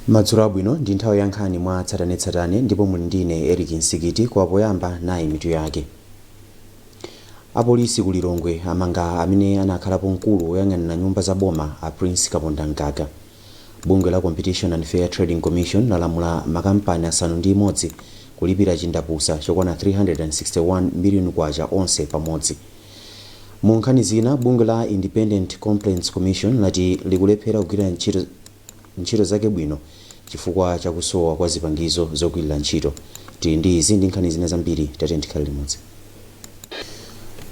Madzulo abwino ndi nthawi ya nkhani mwa tsatanetsatane ndipo muli ndine Eric Nsikiti kwa poyamba nayi mitu yake. Apolisi ku Lilongwe amanga amene anakhalapo mkulu woyang'anira nyumba za boma a Prince Kaponda Mkaka. Bungwe la Competition and Fair Trading Commission lalamula makampani asanu ndi imodzi kulipira chindapusa chokwana 361 miliyoni kwacha onse pamodzi. Mu nkhani zina, bungwe la Independent Complaints Commission lati likulephera kugwira ntchito zake bwino chifukwa chakusowa kwa zipangizo zogwirira ntchito. Tili ndi izi ndi nkhani zina zambiri tikhala limodzi.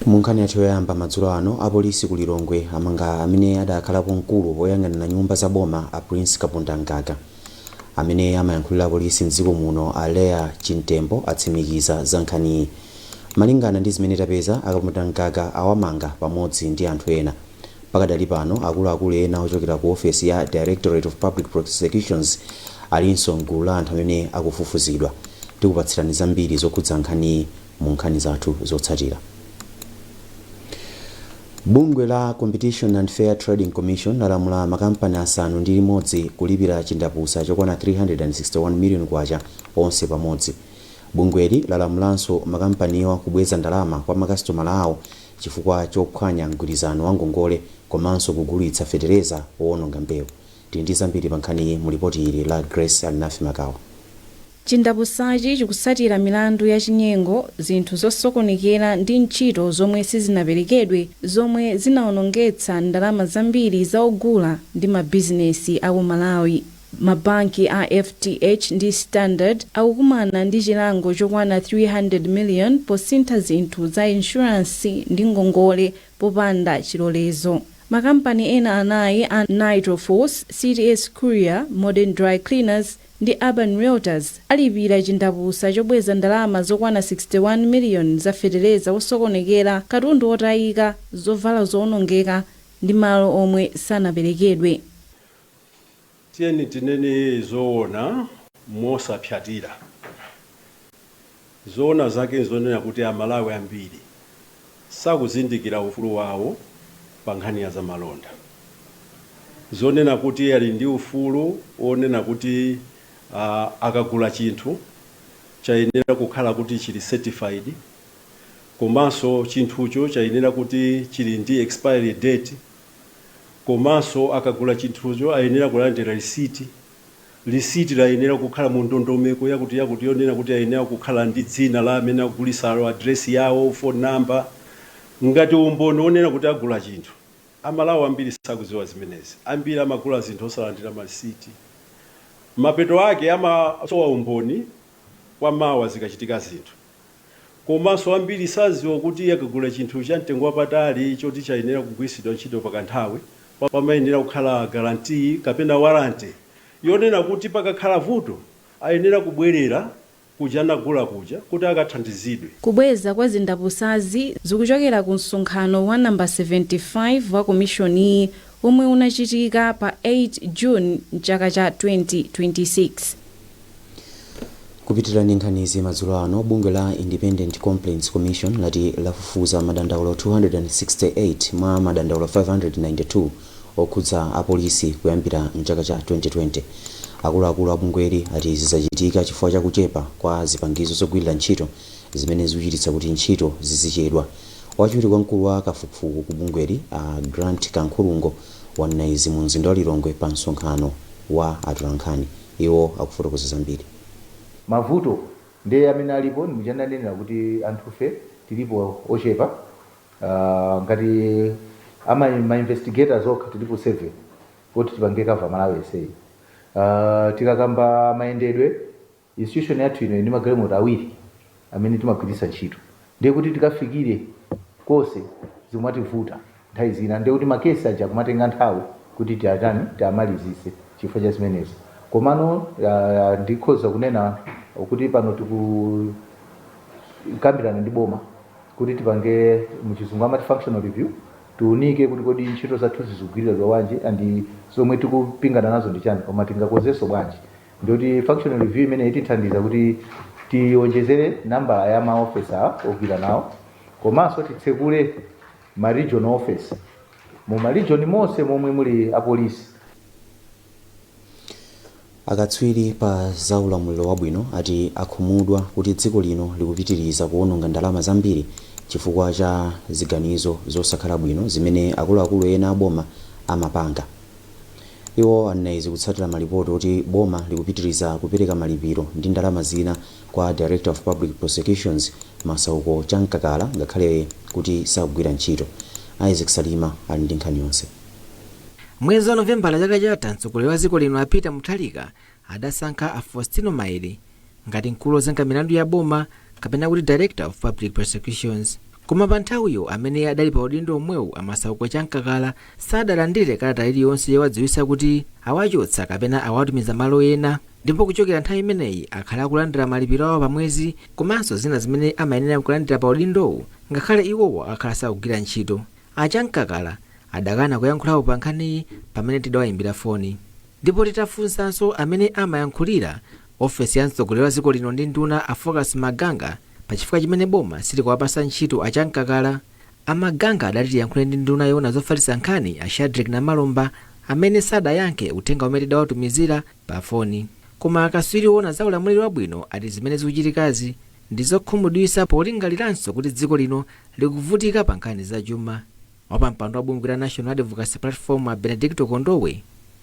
Mu nkhani yathu yoyamba madzulo ano, apolisi ku Lilongwe amanga amene adakhalapo mkulu woyang'anira nyumba za boma a Prince Kaponda Mkaka. Amene amayankhulira apolisi mdziko muno Alea Chintembo atsimikiza za nkhaniyi. Malingana ndi zimene tapeza, Kaponda Mkaka awamanga pamodzi ndi anthu ena. Pakadali pano akuluakulu ena ochokera ku ofesi ya Directorate of Public Prosecutions alinso mgulu la anthu amene akufufuzidwa. Tikupatsirani zambiri zokhudza nkhaniyi mu nkhani zathu zotsatira. Bungwe la Competition and Fair Trading Commission lalamula makampani asanu ndi imodzi kulipira chindapusa chokwana 361 miliyoni kwacha onse pamodzi. Bungweli lalamulanso makampaniwa kubweza ndalama kwa makasitomala awo chifukwa chophwanya mgwirizano wa ngongole komanso kugulitsa fetereza owononga mbewu. Tili ndi zambiri pa nkhaniyi mu lipoti ili la Grace Alinafi Makawa. Chindapusachi chikutsatira milandu ya chinyengo, zinthu zosokonekera ndi ntchito zomwe sizinaperekedwe zomwe zinawonongetsa ndalama zambiri za ogula ndi mabizinesi aku Malawi. Mabanki a FTH ndi Standard akukumana ndi chilango chokwana 300 million posintha zinthu za insurance ndi ngongole popanda chilolezo. Makampani ena anayi a Nitroforce, CTS Courier, Modern Dry Cleaners ndi Urban Realtors alipira chindapusa chobweza ndalama zokwana 61 million za fetereza wosokonekera, katundu otayika, zovala zoonongeka ndi malo omwe sanaperekedwe. Tiyeni tinene zoona mosapyatira. Zoona zake zonena kuti Amalawi ambiri sakuzindikira ufulu wawo pa nkhani ya zamalonda. Zonena kuti ali ndi ufulu onena kuti akagula chinthu chayenera kukhala kuti chili certified, komanso chinthucho chayenera kuti chili ndi expiry date, komanso akagula chinthucho ayenera kulandira receipt layenera kukhala mu ndondomeko yakuti yonena kuti ayenera kukhala ndi dzina la amene akugulitsayo, address yawo, phone number, ngati umboni onena kuti agula chinthu. Amalawi ambiri sakuziwa zimenezi. Ambiri amagula zinthu osalandira receipt. Mapeto ake amasowa umboni kwa mawa zikachitika zinthu. Komanso ambiri saziwa kuti akagula chinthu cha mtengo wapatali choti chayenera kugwiritsidwa ntchito pakanthawi, pamayenera kukhala guarantee kapena warranty yonena kuti pakakhala vuto ayenera kubwerera kuja nagula kuja kuti akathandizidwe. Kubweza kwa zindapusazi zikuchokera ku msonkhano wa namba 75 wa komishoni omwe unachitika pa 8 June mchaka cha 2026. Kupitirani nkhanizi madzulo ano, bungwe la Independent Complaints Commission lati lafufuza madandaulo 268 mwa madandaulo 592 okhudza apolisi kuyambira mchaka cha 2020. Akuluakulu a bungweli ati zizachitika chifukwa chakuchepa kwa zipangizo zogwirira ntchito zimene zikuchititsa kuti ntchito zizichedwa. Wachiwiri kwa mkulu wa kafukufuku ku bungweli Grant Kankhulungo wanena izi mu mzinda wa Lilongwe pa msonkhano wa atolankhani. Iwo akufotokoza zambiri. Mavuto ndi amene alipo ndichananena kuti anthufe tilipo ochepa, ngati ama investigators okha tilipo 7 kuti tipange cover Malawi SA. Tikakamba mayendedwe institution yathu ino ndi magalimoto awiri amene timagwiritsa ntchito, ndiye kuti tikafikire kose zimativuta nthawi zina, ndiye kuti makesi aja kumatenga nthawi kuti tiamalizise chifukwa cha zimenezo. Komano ndikhoza kunena kuti pano tikukambirana ndi boma kuti tipange muchizungu amati functional review, tiunike kuti kodi ntchito zathu zizigwirira bwanji andi zomwe tikupingana nazo ndi chani, koma tingakonzenso bwanji. Ndiye functional review imene itithandiza kuti tionjezere namba ya maofesa ogwira nawo, komanso titsekule ma regional office mu ma region monse momwe muli apolisi. Akatswiri pa zaulamuliro wabwino ati akhumudwa kuti dziko lino likupitiriza kuwononga ndalama zambiri chifukwa cha ziganizo zosakhala bwino zimene akuluakulu ena aboma amapanga. Iwo anaizi kutsatira malipoti kuti boma likupitiriza kupereka malipiro ndi ndalama zina kwa Director of Public Prosecutions Masauko Chankakala ngakhale kuti sakugwira ntchito. Isaac Salima ali ndi nkhani yonse. Mwezi wa Novembala chaka chatha mtsogoleri wa dziko lino Peter Mutharika adasankha a Faustino Maere ngati mkulu wozenga milandu ya boma kapena kuti Director of Public Prosecutions. Koma pa nthawiyo amene adali pa udindo omwewu Masauko Chankakala sadalandire kalata iliyonse yowadziwitsa kuti awachotsa kapena awatumiza malo ena, ndipo kuchokera nthawi imeneyi akhala akulandira malipiro awo pa mwezi komanso zina zimene amayenera kulandira pa udindowu ngakhale iwowo akhala sakugwira ntchito. Chankakala adakana kuyankhulapo pa nkhaniyi pamene tidawayimbira foni, ndipo titafunsanso amene amayankhulira ofesi ya mtsogoleri wa dziko lino ndi nduna a Focus Maganga pachifukwa chimene boma silikuwapasa ntchito Chankakala, Maganga adati tiyankhule ndi nduna yoona zofalitsa nkhani a Shadrack Namalomba amene sadayankhe uthenga umene tidawatumizira pa foni. Koma akatswiri woona za ulamuliro wabwino ati zimene zikuchitikazi ndi zokhumudwitsa polingaliranso kuti dziko lino likuvutika pa nkhani za chuma. Wapampando wa bungwe la National Advocacy Platform a Benedicto Kondowe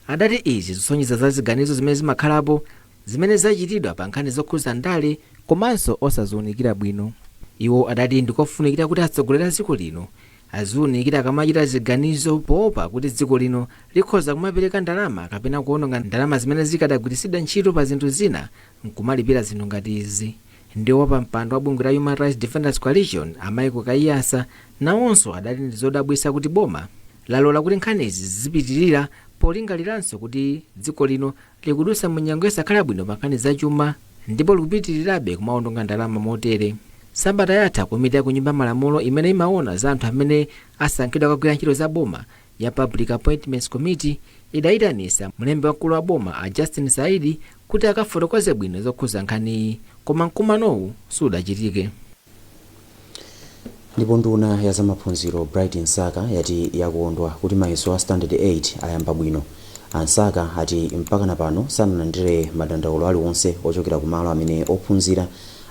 adati izi zisonyeza za ziganizo zimene zimakhalapo zimene zachitidwa pa nkhani zokhuza ndale komanso osaziwunikira bwino. Iwo adati ndikofunikira kuti atsogoleri a dziko lino aziwunikira akamachita ziganizo poopa kuti dziko lino likhoza kumapereka ndalama kapena kuwononga ndalama zimene zikadagwiritsidwa ntchito pa zinthu zina nkumalipira zinthu ngati izi. Ndiwo wapampando wa bungwe la Human Rights Defenders Coalition Amaiko Kaiyasa nawonso adati ndi zodabwitsa kuti boma lalola kuti nkhanizi zipitirira polingaliranso kuti dziko lino likudutsa mu nyengo yosakhala bwino pa nkhani za chuma ndipo likupitirirabe kumawononga ndalama motere. Sabata yatha komiti ya kunyumba malamulo imene imaona za anthu amene asankhidwa kugwira ntchito za boma ya Public Appointments Committee idayitanisa mlembi wakulu wa boma a Justin Saidi kuti akafotokoze bwino zokhuza nkhaniyi, koma mkumanowu sudachitike. Ndipo nduna ya zamaphunziro Bright Nsaka yati yakondwa kuti mayeso a Standard 8 ayamba bwino. Ansaka ati mpaka pano sanalandire madandaulo aliwonse ochokera kumalo amene ophunzira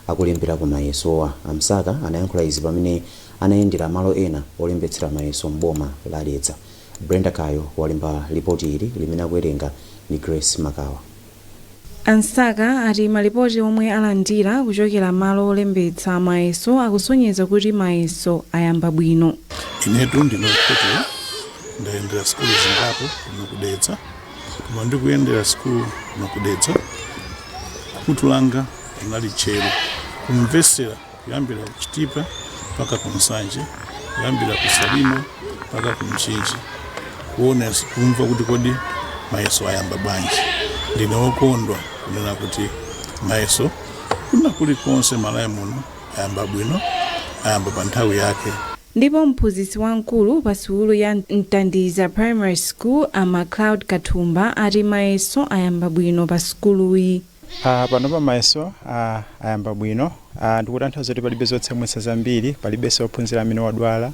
akulembera ku mayesowa. Amsaka anayankhula izi pamene anayendera malo ena olembetsera mayeso mboma la Dedza. Brenda Kayo walemba ripoti ili limene akuwerenga ni Grace Makawa. Ansaka ati malipoti omwe alandira kuchokera malo olembetsa mayeso akusonyeza kuti mayeso ayamba bwino. Inetu ndinopoti ndayendera skulu zingapo kunokudetsa, koma ndikuyendera skulu kunokudetsa kutulanga unali chero kumvesera kuyambira kuchitipa paka kunsanje, kuyambira kusalima paka kumchinji, kuona kumva kuti kodi mayeso ayamba bwanji. Ndinokondwa kunena kuti mayeso kuna kulikonse Malawi muno ayamba bwino, ayamba pa nthawi yake. Ndipo mphunzitsi wamkulu pa sukulu ya Mtandiza Primary School McLeod Katumba ati mayeso ayamba bwino pa sukuluyi. Pano pa mayeso ayamba bwino, ndikutanthauza kuti palibe zotsamwitsa zambiri, palibenso ophunzira amene wadwala,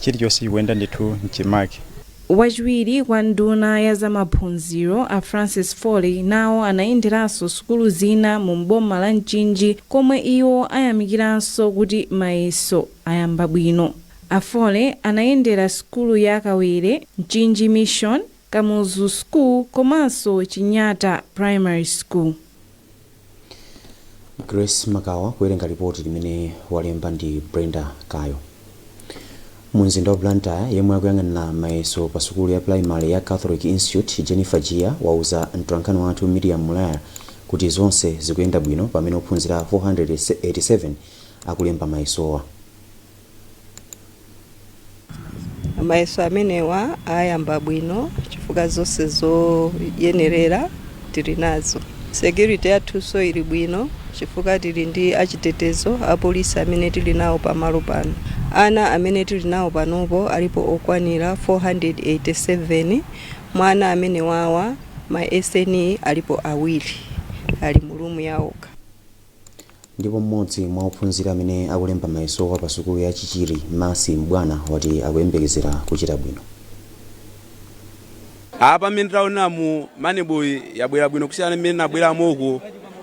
chilichonse chikuyenda ndithu mchimake. Wachiwiri kwa nduna ya zamaphunziro a Francis Foley nawo anayenderanso sukulu zina mu boma la Mchinji komwe iwo ayamikiranso kuti mayeso ayamba bwino. A Foley anayendera sukulu ya Kawere, Mchinji Mission, Kamuzu School komanso Chinyata Primary School. Grace Makawa kuwerenga ripoti limene walemba ndi Brenda Kayo. Mumzinda wa Blantyre yemwe akuyang'anira mayeso pa sukulu ya primary ya Catholic Institute Jennifer Gia wauza mtolankhani wathu Miriam Mulaya kuti zonse zikuyenda bwino pamene ophunzira 487 akulemba mayesowa. Mayeso amenewa ayamba bwino chifukwa zonse zoyenerera tili nazo. Security yathuso ili bwino chifukwa tili ndi achitetezo apolisi amene tili nawo pamalo pano. Ana amene tili nawo panopo alipo okwanira 487, mwana amene wawa ma SNE alipo awiri ali mu room yawoka. Ndipo mmodzi mwa ophunzira amene akulemba mayesowa pa sukulu ya Chichiri Masi Mbwana wati akuyembekezera kuchita bwino. apa mmene taona mu Moneyboy yabwera bwino kusiyana mmene nabwera moko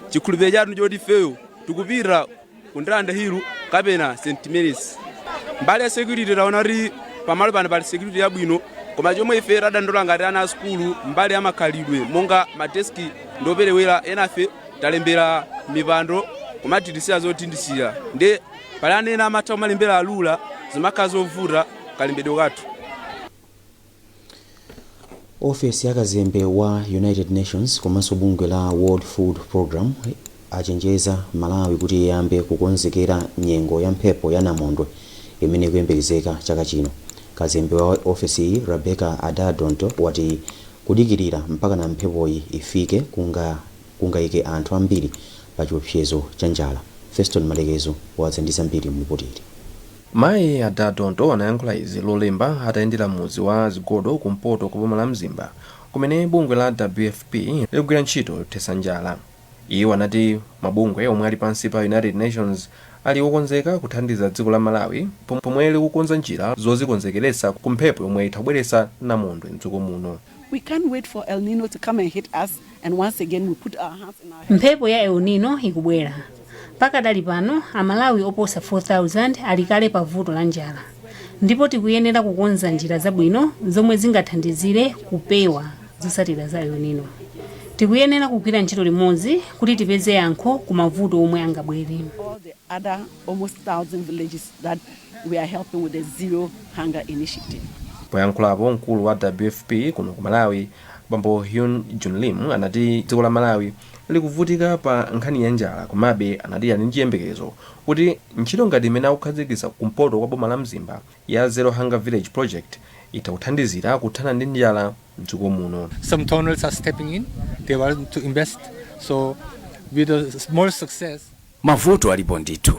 chikhulupiriro chathu choti feyo tikupita kundanda hiru kapena St Mary's mbali ya security taona ri pamalo pano pali security yabwino koma chomwe ife tadandola ngati ana a skulu mbali ya makhalidwe monga madeski ndoperewera enafe talembera mipando koma titisiya zotindisira ndi pali anena amatha kumalembera alula zimakhala zovuta kalembedwe kathu. Ofesi ya kazembe wa United Nations komanso bungwe la World Food Program achenjeza Malawi kuti iyambe kukonzekera nyengo ya mphepo ya namondwe imene ikuyembekezeka chaka chino. Kazembe wa ofesi iyi Rebecca Adadonto wati kudikirira mpaka na mphepoyi ifike kungayike anthu ambiri pa chiopsezo cha njala. Feston Malekezo wazandiza mbiri mlipotili. Mayi Adadonto anayankhula izi lolemba atayendera muzi wa Zigodo kumpoto kwa boma la Mzimba kumene bungwe la WFP likugwira ntchito yothesa njala. Iwo anati mabungwe omwe ali pansi pa United Nations ali wokonzeka kuthandiza dziko la Malawi pomwe likukonza njira zozikonzekeretsa ku mphepo yomwe itabweretsa namondwe mdziko muno. We can't wait for El Nino to come and hit us and once again we put our hands in our heads. Mphepo ya El Nino ikubwera. Pakadali pano Amalawi oposa 4,000 alikale pa vuto la njala. Ndipo tikuyenera kukonza njira zabwino zomwe zingathandizire kupewa zotsatira za El Nino. Tikuyenera kugwira ntchito limodzi kuti tipeze yankho ku mavuto omwe angabwere. All the other almost 1,000 villages that we are helping with the Zero Hunger Initiative. Poyankhulapo mkulu wa WFP kuno ku Malawi Bambo Hyun Junlim anati dziko la Malawi likuvutika pa nkhani ya njala komabe anati ali ndi chiyembekezo kuti ntchito ngati imene akukhazikitsa kumpoto kwa boma la Mzimba ya Zero Hunger Village Project itakuthandizira kuthana ndi njala mdziko muno. Some donors are stepping in, they want to invest, so with a small success. Mavuto alipo ndithu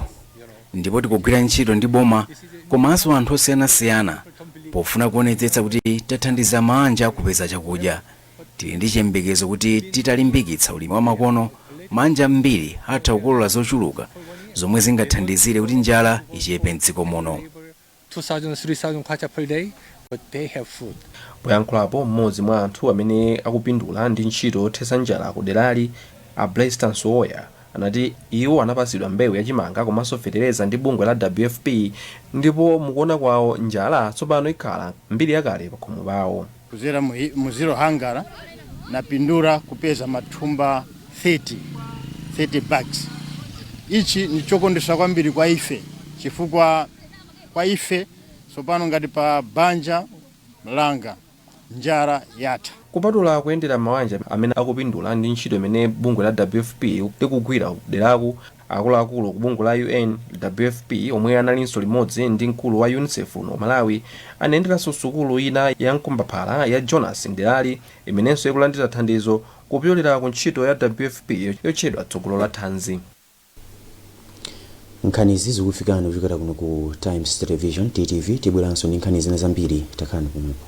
ndipo tikugwira ntchito ndi boma komanso anthu osiyanasiyana pofuna kuonetsetsa kuti tathandiza manja kupeza chakudya. Tili ndi chiyembekezo kuti titalimbikitsa ulimi wa makono manja mbiri atha kukolola zochuluka zomwe zingathandizire kuti njala ichepe mdziko muno. 2,000-3,000 kwacha per day, but they have food. Poyankhulapo mmodzi mwa anthu amene akupindula ndi ntchito yothesa njala ku derali a Blaiston Soya anati iwo anapasidwa mbewu yachimanga komanso fetereza ndi bungwe la WFP ndipo mukuona kwawo njala tsopano ikhala mbiri yakale pa khomo pawo. Kuzera mu Zero Hunger napindura kupeza mathumba 30 bags. Ichi ni chokondesa kwambiri kwa ife chifukwa kwa ife tsopano ngati pa banja mlanga njala yatha. Kupatula kuyendera mawanja amene akupindula ndi ntchito imene bungwe la WFP likugwira deraku akuluakulu ku bungwe la UN WFP omwe analinso limodzi ndi mkulu wa UNICEF no Malawi anayenderanso sukulu ina ya mkumbaphala ya Jonas Ndelali imenenso ikulandira thandizo kupyolera ku ntchito ya WFP yotchedwa tsogolo la thanzi. Nkhani izi zikufikani kuchokera kuno ku Times Television TTV. Tibweranso ndi nkhani zina zambiri takani kumepo.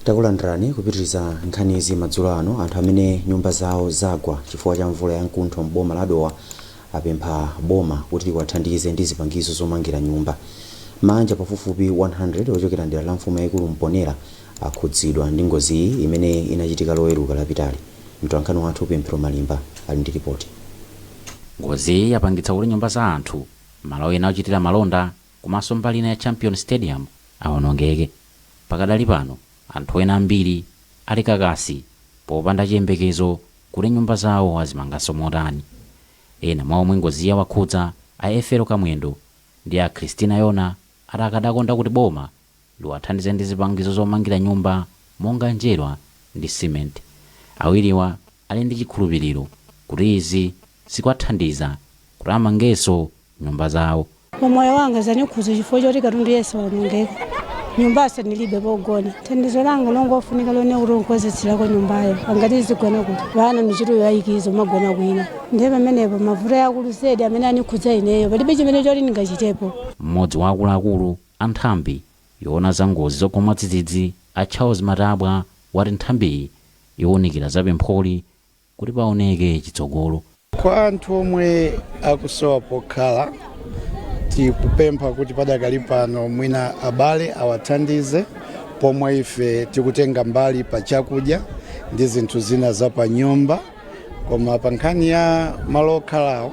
Takulandirani kupitiriza nkhani izi madzulo ano. Anthu amene nyumba zawo zagwa chifukwa cha mvula ya mkuntho m'boma la Dowa apempha boma kuti liwathandize ndi zipangizo zomangira nyumba. Manja pafupifupi 100 ochokera ndera la mfumu yaikulu Mponera akhudzidwa ndi ngozi iyi imene inachitika loweruka lapitali. Mtolankhani wathu Pemphero Malimba ali ndi ripoti. Ngozi yapangitsa kuti nyumba za anthu malo ena ochitira malonda komanso mbali ina ya Champion Stadium awonongeke. Pakadali pano anthu ena ambiri ali kakasi popanda chiyembekezo kuti nyumba zawo azimanganso motani. Ena mwa omwe ngozi yawakhudza a Efero Kamwendo ndi a Christina Yona akadakonda kuti boma liwathandize ndi zipangizo zomangira nyumba monga njerwa ndi cement. Awiriwa ali ndi chikhulupiriro kuti izi zikwathandiza kuti amangenso nyumba zawo. Moyo wanga zanikhudza chifukwa choti katundu yense wanongeka. Nyumbase nilibe pogona. Thandizo langa longofunika lone uronkozetsera nyumbayo. Angati zigona kuti vana michiro yayikizo magona kwina. Ndiye pamenepo mavuto yakulusedi amene anikhudza ineyo palibe chimene choti ndingachitepo. Mmodzi wa akuluakulu a nthambi yoona za ngozi zogwa mwadzidzidzi a Charles Matabwa wati nthambiyi yowunikira za pempholi kuti paoneke chitsogolo. Kwa anthu omwe akusowa pokhala tikupempha kuti padakali pano mwina abale awathandize pomwe ife tikutenga mbali pa chakudya ndi zinthu zina za pa nyumba, koma pa nkhani ya malo okhalawo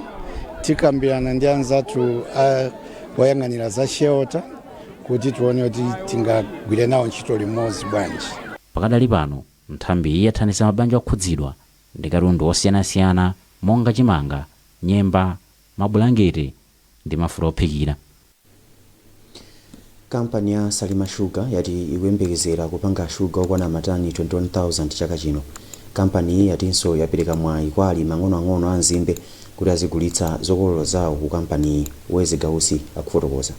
tikambirana ndi anzathu woyang'anira za shelter kuti tione kuti tingagwire nawo ntchito limodzi bwanji. Pakadali pano nthambi yathandiza mabanja okhudzidwa ndi katundu osiyanasiyana monga chimanga, nyemba, mabulangeti ndi mafuta ophikira. Kampani ya Salima Sugar yati ikuyembekezera kupanga shuga okwana matani 21,000 chaka chino. Kampani iyi yatinso yapereka mwayi kwa alimi ang'onoang'ono a nzimbe kuti azigulitsa zokolola zawo ku kampani iyi. Wezi Gausi akufotokoza.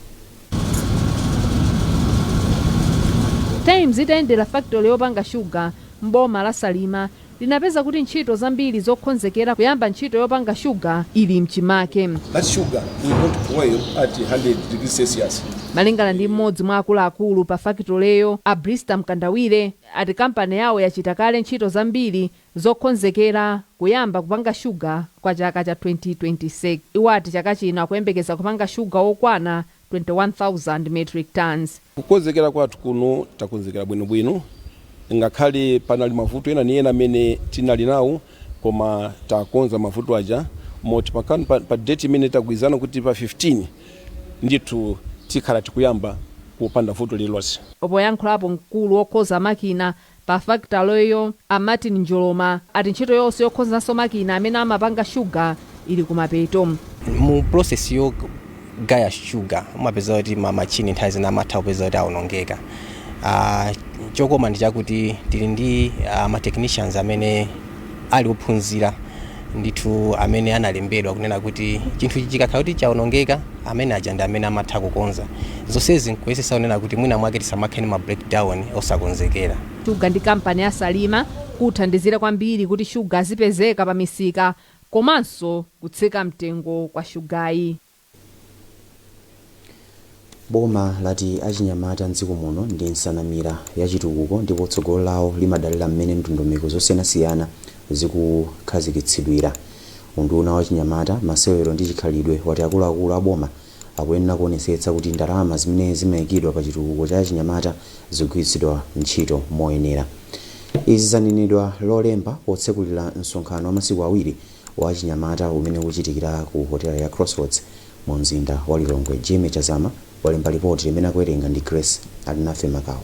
Times itayendera factory yopanga shuga mboma la Salima linapeza kuti ntchito zambiri zokonzekera kuyamba ntchito yopanga shuga ili mchimake. That sugar we want to boil at 100 degrees Celsius. Malingana ndi mmodzi mwa akuluakulu pa fakitoleyo, Abrista Mkandawire, ati kampani yawo yachita kale ntchito zambiri zokonzekera kuyamba kupanga shuga kwa chaka cha 2026. Iwo ati chaka chino akuyembekeza kupanga shuga okwana 21,000 metric tons. Kukonzekera kwathu kuno takonzekera bwinobwino, ngakhale panali mavuto ena ni ena amene tinali nawo, koma takonza mavuto aja moti pakani pa date imene tagwizana kuti pa 15 ndithu tikhala tikuyamba kupanda vuto lililonse. Opoyankhulapo mkulu okhoza makina pa fakitaloyo Martin Njoloma ati ntchito yonse yokhozanso makina amene amapanga shuga ili kumapeto. Mu process yogaya shuga umapeza kuti mamachini nthawi zina amatha kupeza kuti awonongeka. Chokoma ndi chakuti tili ndi ma-technicians amene ali ophunzira ndithu amene analembedwa kunena kuti chinthu chikakhala kuti chawonongeka amene aja ndi amene amatha kukonza. Zonsezi nkuyesesa kunena kuti mwina mwake tisamakhale ma breakdown osakonzekera. Shuga ndi kampani ya Salima kuthandizira kwambiri kuti shuga azipezeka pa misika komanso kutsika mtengo kwa shugayi. Boma lati achinyamata mdziko muno ndi nsanamira yachitukuko ndipo tsogolo lawo limadalira mmene ndondomeko zosiyanasiyana zikukhazikitsidwira. Unduna wa chinyamata, masewero ndi chikhalidwe wati akuluakulu a boma akuyenera kuonetsetsa kuti ndalama zimene zimayikidwa pa chitukuko cha chinyamata zigwiritsidwa ntchito moyenera. Izi zanenedwa lolemba potsekulira msonkhano wa masiku awiri wa chinyamata umene ukuchitikira ku hotela ya Crossroads mu mzinda wa Lilongwe. Jimmy Chazama walemba ripoti imene akuwerenga ndi Grace Alinafe Makawa.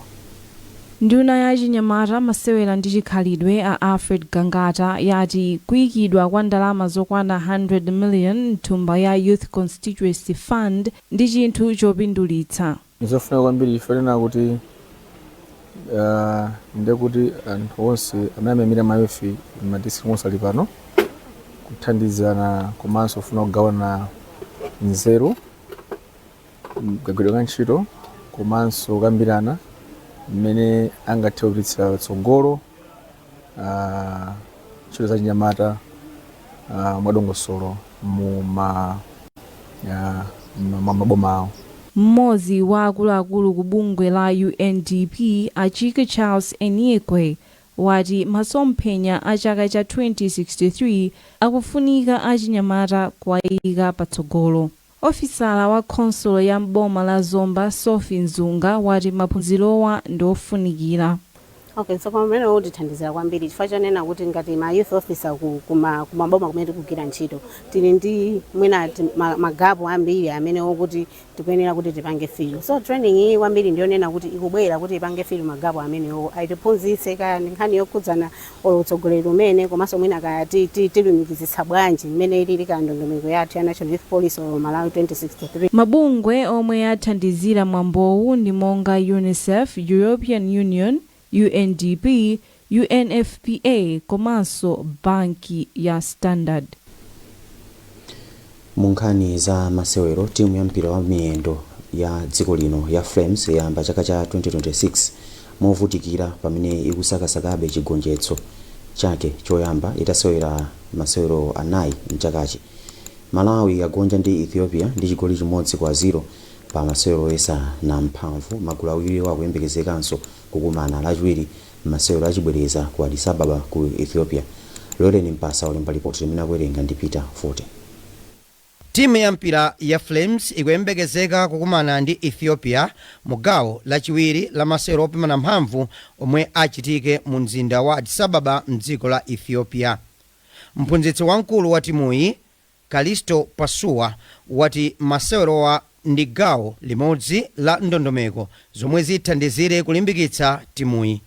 Nduna ya chinyamata, masewera ndi chikhalidwe a Alfred Gangata yati kuyikidwa kwa ndalama zokwana 100 million thumba ya Youth Constituency Fund ndi chinthu chopindulitsa. Nizofuna kwambiri ifelena kuti ndekuti anthu onse amene amira mayofi m'madistrict onse ali pano kuthandizana komanso ufuna kugawana nzeru kagwidwa ka ntchito komanso kukambirana mmene angathe kupititsa tsogolo ntchito za chinyamata mwadongosolo mu maboma awo. Mmodzi wa akuluakulu ku bungwe la UNDP Achike Charles Eniekwe wati masomphenya a chaka cha 2063 akufunika achinyamata kuwayika patsogolo. Ofisala wa konsolo ya mboma la Zomba Sophie Nzunga wati maphunzirowa ndi ofunikira. Okay, so kwa mene utithandizira kwambiri chifukwa chonena kuti ngati ma youth officer kumaboma kumene tikugwira ntchito tili ndi mwina magapu ambiri amene okuti tikuyenera kuti tipange filo. So training iyi kwambiri ndiyonena kuti ikubwera kuti ipange filo magapu amenewo aitiphunzitse kaya nkhani yokhudzana utsogoleri umene komanso mwina kaya tilumikizitsa bwanji mmene ilili ka ndondomeko yathu ya National Youth Policy Malawi 2063. Mabungwe omwe athandizira mwambowu ndi monga UNICEF, European Union, UNDP, UNFPA komanso banki ya Standard. Munkhani za masewero, timu ya mpira wa miyendo ya dziko lino ya Flames yayamba chaka cha 2026 movutikira pamene ikusakasakabe chigonjetso chake choyamba itasewera masewero anayi mchakachi. Malawi yagonja ndi Ethiopia ndi chigoli chimodzi kwa 0 pa masewero esa na mphamvu. Magulu awiri akuyembekezekanso kukumana lachiwiri masewero achibwereza ku Addis Ababa ku Ethiopia. Loren Mpasa walemba ripoti imene akuwerenga ndi Peter Forte. timu ya mpira ya Flames ikuyembekezeka kukumana ndi Ethiopia mu gawo lachiwiri la masewero opimana mphamvu omwe achitike mu mzinda wa Addis Ababa mdziko la Ethiopia. Mphunzitsi wamkulu wa timuyi Kalisto Pasua wati masewerowa ndi gawo limodzi la ndondomeko zomwe zithandizire kulimbikitsa timuyi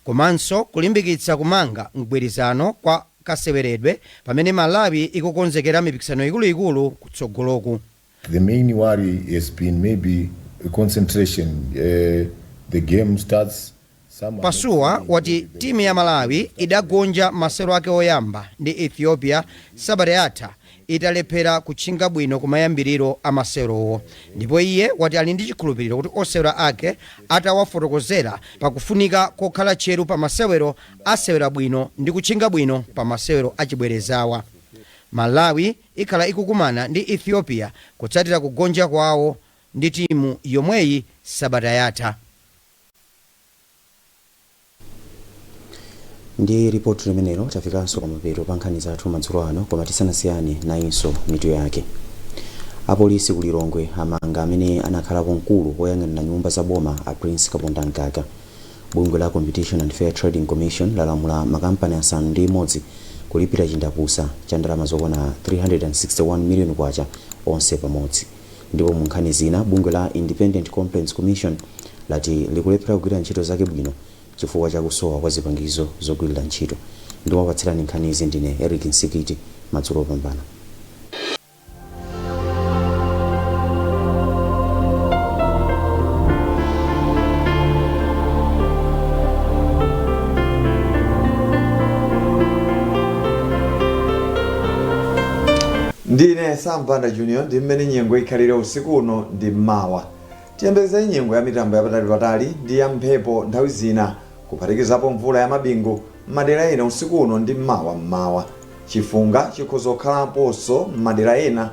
komanso kulimbikitsa kumanga mgwirizano kwa kaseweredwe pamene Malawi ikukonzekera mipikisano ikuluikulu kutsogoloku. The main worry has been maybe concentration. The game starts. Pasua wati timu ya Malawi idagonja masewero ake oyamba ndi Ethiopia sabata yatha italephera kutchinga bwino kumayambiriro a masewerowo, ndipo iye wati ali ndi chikhulupiriro kuti osewera ake atawafotokozera pakufunika kokhala tcheru pa masewero asewera bwino ndi kutchinga bwino pa masewero achibwerezawa. Malawi ikhala ikukumana ndi Ethiopia kutsatira kugonja kwawo ndi timu yomweyi sabata yatha. Ndi ripoti limenelo tafikanso kwa mapeto pa nkhani zathu madzulo ano, koma tisanasiyane nayinso mitu yake. Apolisi ku Lilongwe amanga amene anakhalapo mkulu woyang'anira nyumba za boma a Prince Kaponda Nkaka. Bungwe la Competition and Fair Trading Commission lalamula makampani asanu ndi imodzi kulipira chindapusa cha ndalama zokwana 361 million kwacha onse pamodzi. Ndipo mu nkhani zina bungwe la Independent Complaints Commission lati likulephera kugwira ntchito zake bwino chifukwa cha kusowa kwa zipangizo zogwirira ntchito. Ndi wapatsirani nkhani izi ndine Eric Nsikiti madzulo opambana. Ndine Sampanda Junior ndi mmene nyengo ikhalire usiku uno ndi mmawa. Tiyembekeze nyengo ya mitambo yapatali ndi ya mphepo nthawi zina kuphatikizapo mvula ya mabingu m'madera ena usiku uno ndi mmawa. Chifunga chikhoza kukhalaponso m'madera ena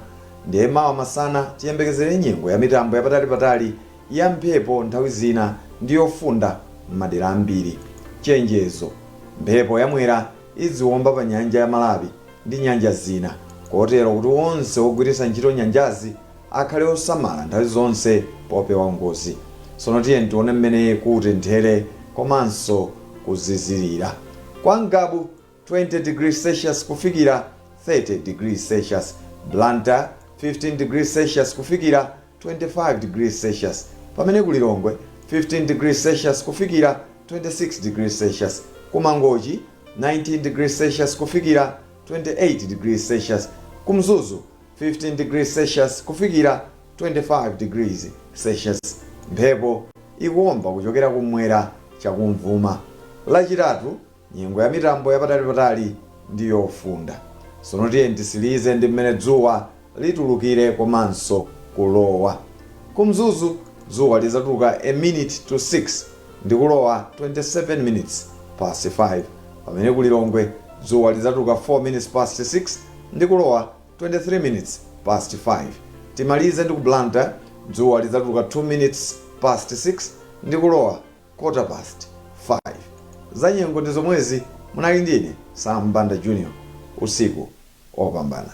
ndiye mawa masana tiyembekezere nyengo ya mitambo yapatali ya mphepo nthawi zina ndi yofunda m'madera ambiri. Chenjezo: mphepo yamwera iziwomba pa nyanja ya Malawi ndi nyanja zina, kotero kuti onse ogwiritsa ntchito nyanjazi akhale osamala nthawi zonse popewa ngozi. Tsono tiye tione mmene kutenthere komanso kuzizirira. Kwa Ngabu 20 degrees Celsius kufikira 30 degrees Celsius, Blantyre 15 degrees Celsius kufikira 25 degrees Celsius, pamene ku Lilongwe 15 degrees Celsius kufikira 26 degrees Celsius, ku Mangochi 19 degrees Celsius kufikira 28 degrees Celsius, ku Mzuzu 15 degrees Celsius kufikira 25 degrees Celsius. Mphepo ikuwomba kuchokera kumwera chakumvuma. Lachitatu nyengo ya mitambo yapatali ndi yofunda. Tsono tiye tisilize ndi mmene dzuwa litulukire komanso kulowa. Ku Mzuzu dzuwa lizatuluka a minute to 6 ndi kulowa 27 minutes past 5, pamene ku Lilongwe dzuwa lizatuluka 4 minutes past 6 ndi kulowa 23 minutes past 5. Timalize ndi ku Blantyre dzuwa lizatuluka 2 minutes past 6 ndi kulowa quarter past 5. Za nyengo ndi zomwezi munali ndine Sampanda Junior, usiku opambana.